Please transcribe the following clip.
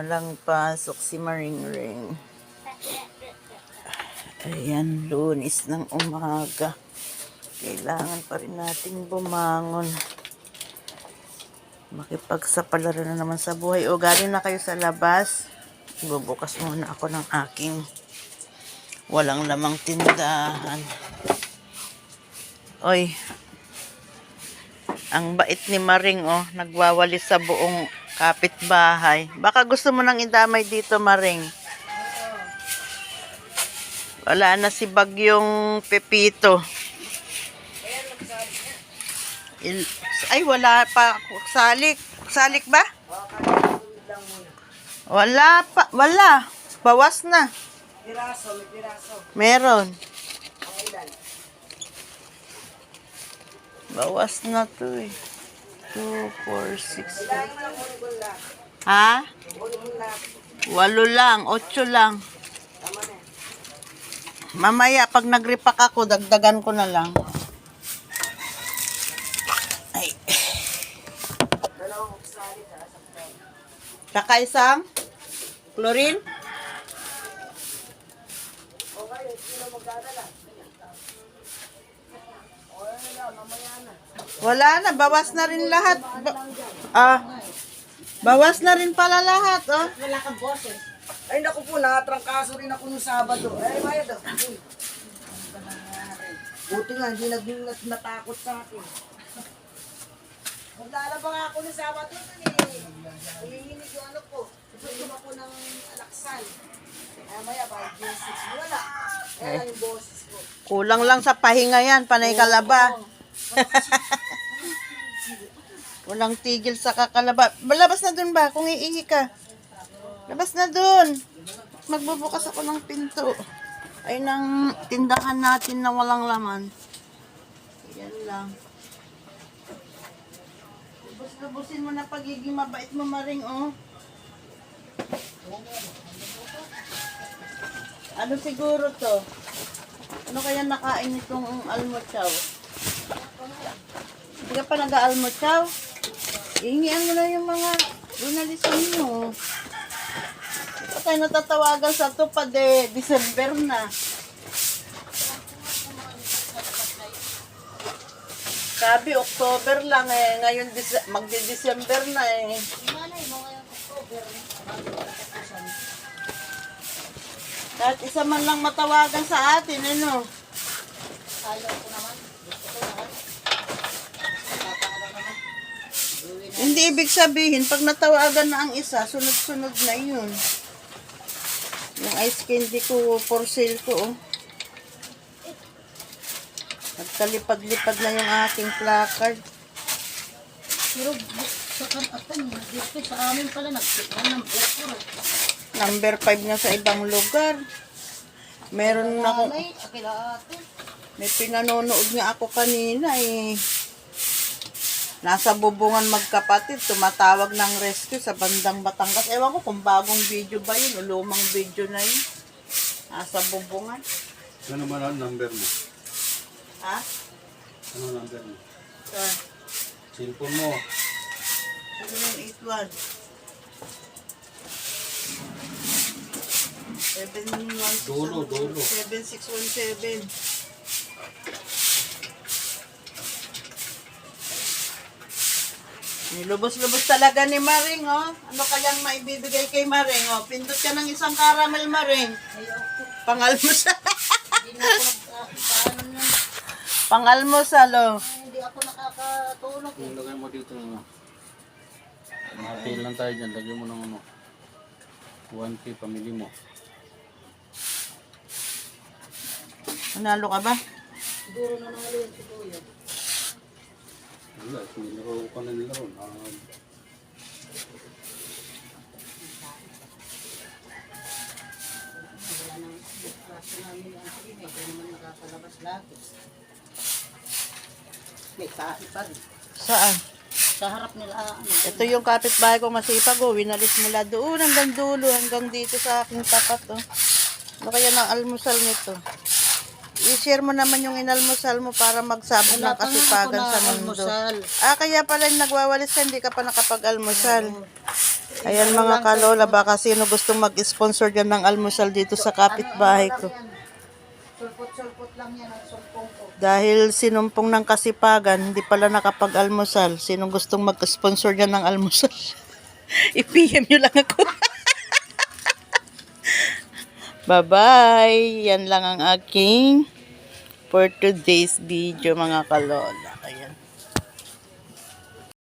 Walang pasok si Maring Ring. Ayan, Lunes ng umaga. Kailangan pa rin natin bumangon. Makipagsapalaran na naman sa buhay. O, galing na kayo sa labas. Bubukas muna ako ng aking walang lamang tindahan. Oy, ang bait ni Maring, oh. Nagwawalis sa buong kapitbahay. Baka gusto mo nang idamay dito, Maring. Wala na si Bagyong Pepito. Ay, wala pa. Salik. Salik ba? Wala pa. Wala. Bawas na. Piraso, may piraso. Meron. Bawas na to eh. 2, 4, 6. Ha? 8 lang. 8 lang. Mamaya, pag nag-repack ako, dagdagan ko na lang. Ay. Saka isang chlorine? Wala na, bawas na rin lahat. Bawas na rin pala lahat, oh. Wala kang boses. Ay, naku po, nakatrangkaso rin ako nung Sabado. Ay, bayad daw. Buti nga, hindi natakot sa akin. Maglalaba nga ako nung Sabado. Hihinig yung ano ko. Ipagod ako ng alaksan. Ay, maya, bayad yung 6. Wala. Kaya lang yung boses ko. Kulang lang sa pahinga yan, panay kalaba. Walang tigil sa kakalaba. Labas na dun ba? Kung iihi ka. Labas na dun. Magbubukas ako ng pinto. Ay, ng tindahan natin na walang laman. Yan lang. Lubos-lubusin mo na pagiging mabait mo, Maring, oh. Ano siguro to? Ano kaya nakain itong almotsaw? Hindi ka pa nag-aalmotsaw? Ihingian mo na yung mga lunalisan mo. Ba't tayo natatawagan sa tupad eh? December na. Sabi, October lang eh. Ngayon, magdi-December na eh. Kahit isa man lang matawagan sa atin, ano? Ayaw ko naman. Gusto ko naman. Hindi ibig sabihin, pag natawagan na ang isa, sunod-sunod na yun. Yung ice candy ko, for sale ko, oh. Nagkalipad-lipad na yung aking placard. Pero sa kanatan, dito sa amin pala, nagsipan ng blessure. Number 5 na sa ibang lugar. Meron na ako, may pinanonood nga ako kanina eh. Nasa bubungan magkapatid, tumatawag ng rescue sa bandang Batangas. Ewan ko kung bagong video ba yun o lumang video na yun. Nasa bubungan. Ano man ang number mo? Ha? Ano number mo? Sir, Cellphone mo. 781. 71617. Dulo. 7617. Nilubos-lubos talaga ni Maring, oh. Ano kayang maibibigay kay Maring, oh. Pindot ka ng isang caramel, Maring. Pangalmusal. Hindi na ako nagkakaalam yan. Pangalmusal, oh. Hindi ako nakakatulog. Kung lagay mo dito na. Matil lang tayo dyan. Lagyan mo ng ano. 1K pamili mo. Manalo ka ba? Siguro na nalo yun si Kuya. Wala. Kung nilaro ka na nilaro. Wala nang klase namin ang sige, hindi naman nakakalabas lagi. May tahi pa rin. Saan? Sa harap nila, ano. Ito yung kapitbahay ko masipag, oh. Winalis mula doon hanggang dulo, hanggang dito sa aking tapat, oh. Ano kaya ng almusal nito? I-share mo naman yung inalmusal mo para magsabog ng kasipagan sa mundo. Almusal. Ah, kaya pala nagwawalis ka, hindi ka pa nakapag-almusal. Ayan mga kalola, baka sino gustong mag-sponsor dyan ng almusal dito sa kapitbahay ko. Sulpot-sulpot lang yan ang sulpong ko. Dahil sinumpong ng kasipagan, hindi pala nakapag-almusal. Sinong gustong mag-sponsor dyan ng almusal? I-PM nyo lang ako. Bye-bye. Yan lang ang aking for today's video mga kalola. Ayan.